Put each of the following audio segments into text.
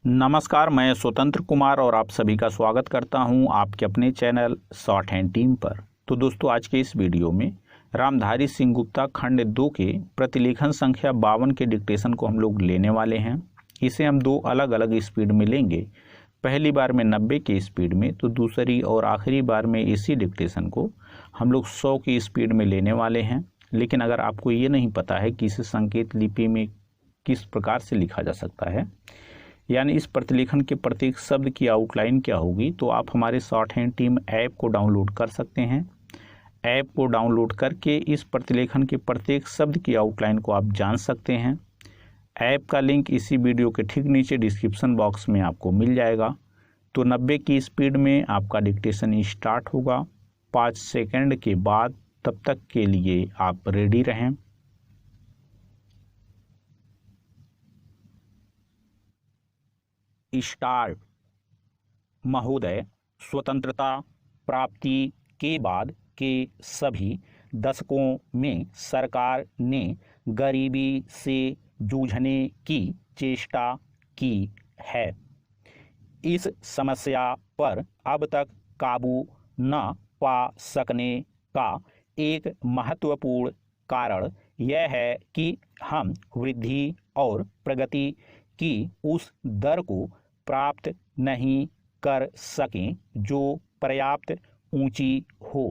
नमस्कार, मैं स्वतंत्र कुमार और आप सभी का स्वागत करता हूं आपके अपने चैनल शॉर्ट हैंड टीम पर। तो दोस्तों, आज के इस वीडियो में रामधारी सिंह गुप्ता खंड 2 के प्रतिलेखन संख्या 52 के डिक्टेशन को हम लोग लेने वाले हैं। इसे हम दो अलग अलग स्पीड में लेंगे। पहली बार में 90 की स्पीड में, तो दूसरी और आखिरी बार में इसी डिक्टेशन को हम लोग 100 की स्पीड में लेने वाले हैं। लेकिन अगर आपको ये नहीं पता है कि इसे संकेत लिपि में किस प्रकार से लिखा जा सकता है, यानी इस प्रतिलेखन के प्रत्येक शब्द की आउटलाइन क्या होगी, तो आप हमारे शॉर्ट हैंड टीम ऐप को डाउनलोड कर सकते हैं। ऐप को डाउनलोड करके इस प्रतिलेखन के प्रत्येक शब्द की आउटलाइन को आप जान सकते हैं। ऐप का लिंक इसी वीडियो के ठीक नीचे डिस्क्रिप्शन बॉक्स में आपको मिल जाएगा। तो 90 की स्पीड में आपका डिक्टेशन स्टार्ट होगा 5 सेकंड के बाद। तब तक के लिए आप रेडी रहें। स्टार्ट। महोदय, स्वतंत्रता प्राप्ति के बाद के सभी दशकों में सरकार ने गरीबी से जूझने की चेष्टा की है। इस समस्या पर अब तक काबू न पा सकने का एक महत्वपूर्ण कारण यह है कि हम वृद्धि और प्रगति की उस दर को प्राप्त नहीं कर सकें जो पर्याप्त ऊंची हो।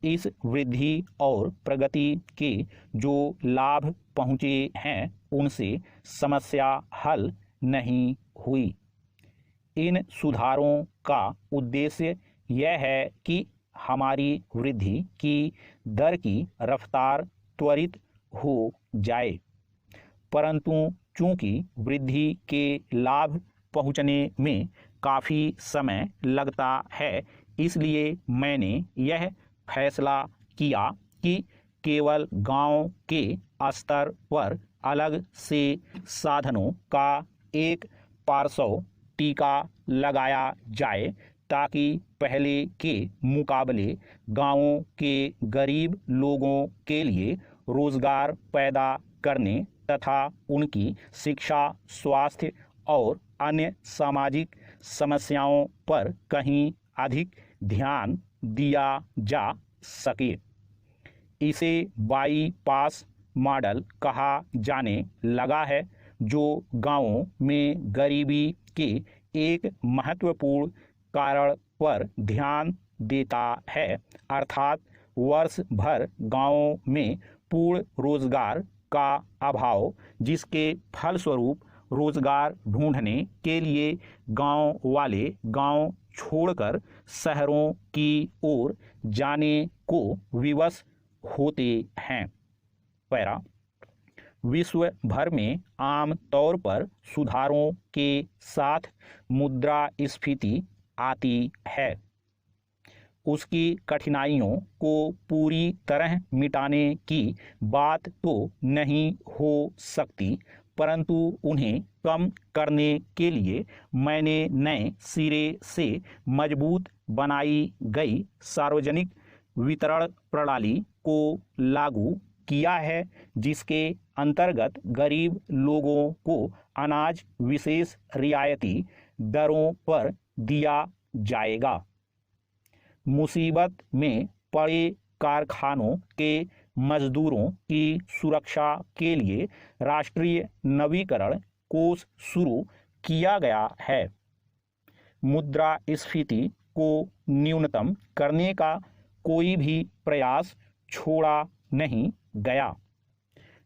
इस वृद्धि और प्रगति के जो लाभ पहुंचे हैं, उनसे समस्या हल नहीं हुई। इन सुधारों का उद्देश्य यह है कि हमारी वृद्धि की दर की रफ्तार त्वरित हो जाए। परंतु चूंकि वृद्धि के लाभ पहुंचने में काफ़ी समय लगता है, इसलिए मैंने यह फैसला किया कि केवल गांव के स्तर पर अलग से साधनों का एक पार्श्व टीका लगाया जाए, ताकि पहले के मुकाबले गांवों के गरीब लोगों के लिए रोजगार पैदा करने तथा उनकी शिक्षा, स्वास्थ्य और अन्य सामाजिक समस्याओं पर कहीं अधिक ध्यान दिया जा सके। इसे बाईपास मॉडल कहा जाने लगा है, जो गांवों में गरीबी के एक महत्वपूर्ण कारण पर ध्यान देता है, अर्थात वर्ष भर गांवों में पूर्ण रोजगार का अभाव, जिसके फलस्वरूप रोजगार ढूंढने के लिए गांव वाले गांव छोड़कर शहरों की ओर जाने को विवश होते हैं। पैरा। विश्व भर में आम तौर पर सुधारों के साथ मुद्रास्फीति आती है। उसकी कठिनाइयों को पूरी तरह मिटाने की बात तो नहीं हो सकती, परंतु उन्हें कम करने के लिए मैंने नए सिरे से मजबूत बनाई गई सार्वजनिक वितरण प्रणाली को लागू किया है, जिसके अंतर्गत गरीब लोगों को अनाज विशेष रियायती दरों पर दिया जाएगा। मुसीबत में पड़े कारखानों के मजदूरों की सुरक्षा के लिए राष्ट्रीय नवीकरण कोष शुरू किया गया है। मुद्रास्फीति को न्यूनतम करने का कोई भी प्रयास छोड़ा नहीं गया।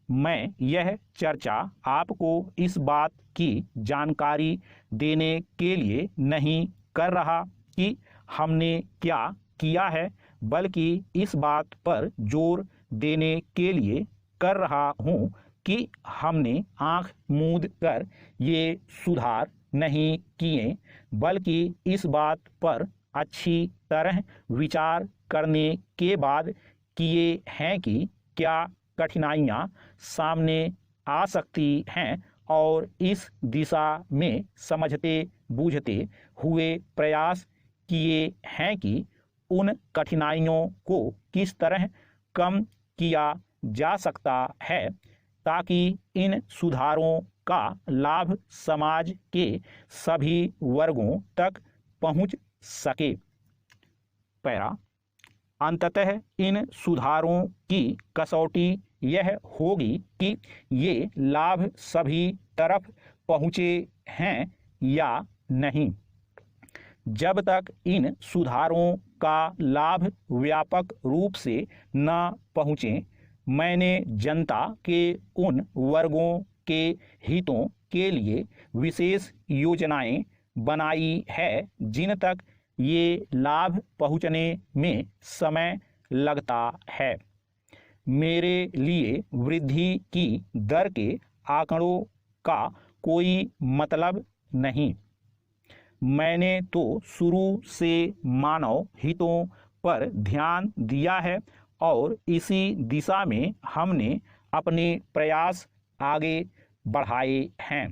मैं यह चर्चा आपको इस बात की जानकारी देने के लिए नहीं कर रहा कि हमने क्या किया है, बल्कि इस बात पर जोर देने के लिए कर रहा हूं कि हमने आंख मूंद कर ये सुधार नहीं किए, बल्कि इस बात पर अच्छी तरह विचार करने के बाद किए हैं कि क्या कठिनाइयां सामने आ सकती हैं, और इस दिशा में समझते बूझते हुए प्रयास किए हैं कि उन कठिनाइयों को किस तरह कम किया जा सकता है। ताकि इन सुधारों का लाभ समाज के सभी वर्गों तक पहुंच सके। पैरा, अंततः इन सुधारों की कसौटी यह होगी कि ये लाभ सभी तरफ पहुँचे हैं या नहीं। जब तक इन सुधारों का लाभ व्यापक रूप से न पहुँचे, मैंने जनता के उन वर्गों के हितों के लिए विशेष योजनाएं बनाई है जिन तक ये लाभ पहुँचने में समय लगता है। मेरे लिए वृद्धि की दर के आंकड़ों का कोई मतलब नहीं। मैंने तो शुरू से मानव हितों पर ध्यान दिया है और इसी दिशा में हमने अपने प्रयास आगे बढ़ाए हैं।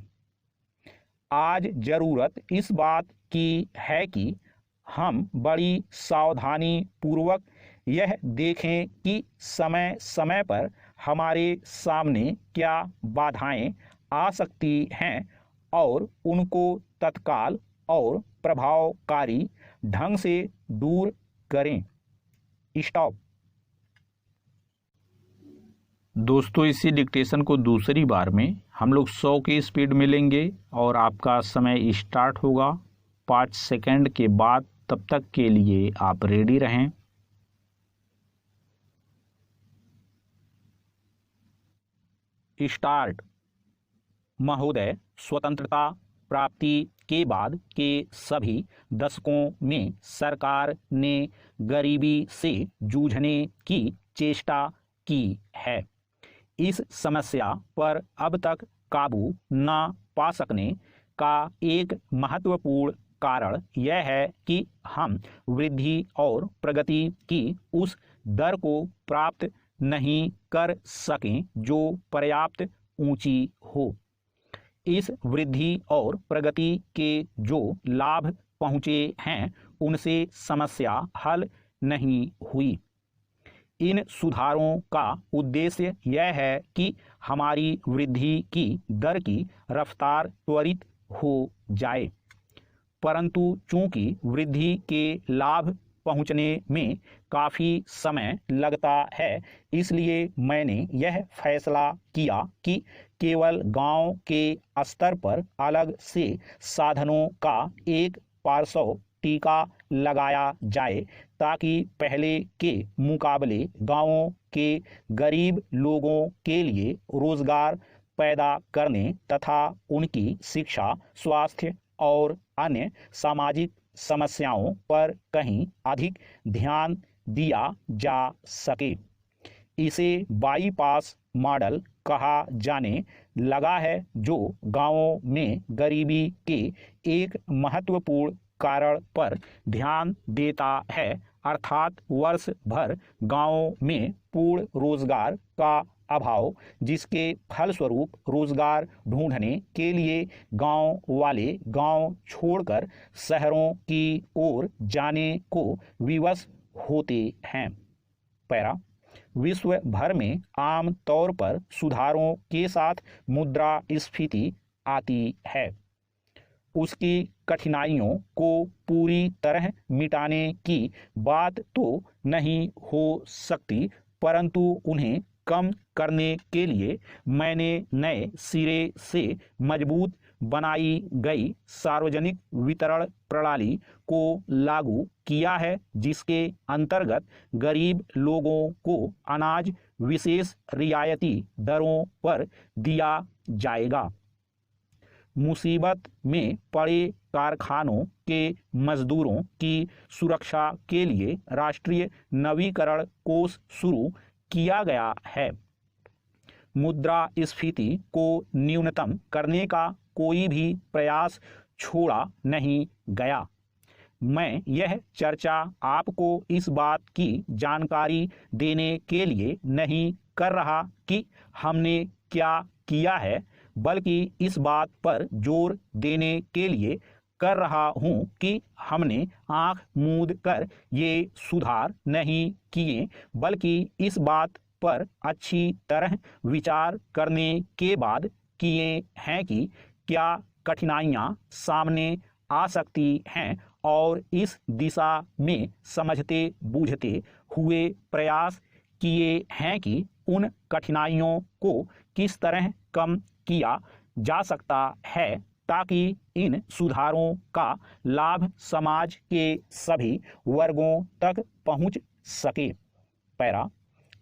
आज जरूरत इस बात की है कि हम बड़ी सावधानी पूर्वक यह देखें कि समय समय पर हमारे सामने क्या बाधाएं आ सकती हैं और उनको तत्काल और प्रभावकारी ढंग से दूर करें। स्टॉप। दोस्तों, इसी डिक्टेशन को दूसरी बार में हम लोग 100 की स्पीड में लेंगे और आपका समय स्टार्ट होगा 5 सेकंड के बाद। तब तक के लिए आप रेडी रहें। स्टार्ट। महोदय, स्वतंत्रता प्राप्ति के बाद के सभी दशकों में सरकार ने गरीबी से जूझने की चेष्टा की है। इस समस्या पर अब तक काबू न पा सकने का एक महत्वपूर्ण कारण यह है कि हम वृद्धि और प्रगति की उस दर को प्राप्त नहीं कर सकें जो पर्याप्त ऊंची हो। इस वृद्धि और प्रगति के जो लाभ पहुँचे हैं उनसे समस्या हल नहीं हुई। इन सुधारों का उद्देश्य यह है कि हमारी वृद्धि की दर की रफ्तार त्वरित हो जाए, परंतु चूंकि वृद्धि के लाभ पहुंचने में काफ़ी समय लगता है, इसलिए मैंने यह फैसला किया कि केवल गांव के स्तर पर अलग से साधनों का एक पार्श्व टीका लगाया जाए ताकि पहले के मुकाबले गांवों के गरीब लोगों के लिए रोजगार पैदा करने तथा उनकी शिक्षा, स्वास्थ्य और अन्य सामाजिक समस्याओं पर कहीं अधिक ध्यान दिया जा सके। इसे बाईपास मॉडल कहा जाने लगा है, जो गांवों में गरीबी के एक महत्वपूर्ण कारण पर ध्यान देता है, अर्थात वर्ष भर गांवों में पूर्ण रोजगार का अभाव, जिसके फलस्वरूप रोजगार ढूंढने के लिए गांव वाले गांव छोड़कर शहरों की ओर जाने को विवश होते हैं। पैरा, विश्व भर में आम तौर पर सुधारों के साथ मुद्रास्फीति आती है। उसकी कठिनाइयों को पूरी तरह मिटाने की बात तो नहीं हो सकती, परंतु उन्हें कम करने के लिए मैंने नए सिरे से मजबूत बनाई गई सार्वजनिक वितरण प्रणाली को लागू किया है, जिसके अंतर्गत गरीब लोगों को अनाज विशेष रियायती दरों पर दिया जाएगा। मुसीबत में पड़े कारखानों के मजदूरों की सुरक्षा के लिए राष्ट्रीय नवीकरण कोष शुरू किया गया है। मुद्रास्फीति को न्यूनतम करने का कोई भी प्रयास छोड़ा नहीं गया। मैं यह चर्चा आपको इस बात की जानकारी देने के लिए नहीं कर रहा कि हमने क्या किया है, बल्कि इस बात पर जोर देने के लिए कर रहा हूं कि हमने आंख मूंद कर ये सुधार नहीं किए, बल्कि इस बात पर अच्छी तरह विचार करने के बाद किए हैं कि क्या कठिनाइयाँ सामने आ सकती हैं और इस दिशा में समझते बूझते हुए प्रयास किए हैं कि उन कठिनाइयों को किस तरह कम किया जा सकता है ताकि इन सुधारों का लाभ समाज के सभी वर्गों तक पहुंच सके। पैरा,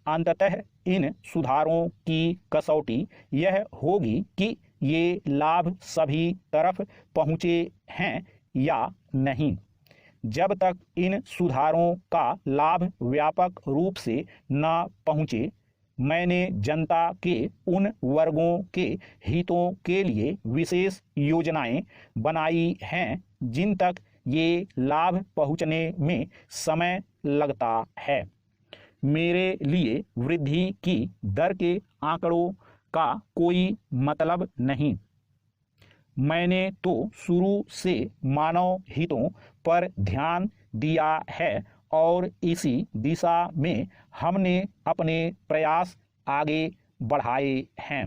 अंततः इन सुधारों की कसौटी यह होगी कि ये लाभ सभी तरफ पहुँचे हैं या नहीं। जब तक इन सुधारों का लाभ व्यापक रूप से न पहुँचे, मैंने जनता के उन वर्गों के हितों के लिए विशेष योजनाएं बनाई हैं जिन तक ये लाभ पहुँचने में समय लगता है। मेरे लिए वृद्धि की दर के आंकड़ों का कोई मतलब नहीं। मैंने तो शुरू से मानव हितों पर ध्यान दिया है और इसी दिशा में हमने अपने प्रयास आगे बढ़ाए हैं।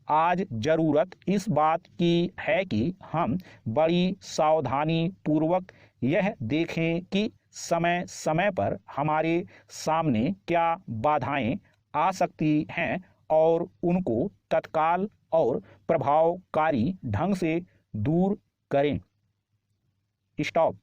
आज जरूरत इस बात की है कि हम बड़ी सावधानी पूर्वक यह देखें कि समय समय पर हमारे सामने क्या बाधाएं आ सकती हैं और उनको तत्काल और प्रभावकारी ढंग से दूर करें। स्टॉप।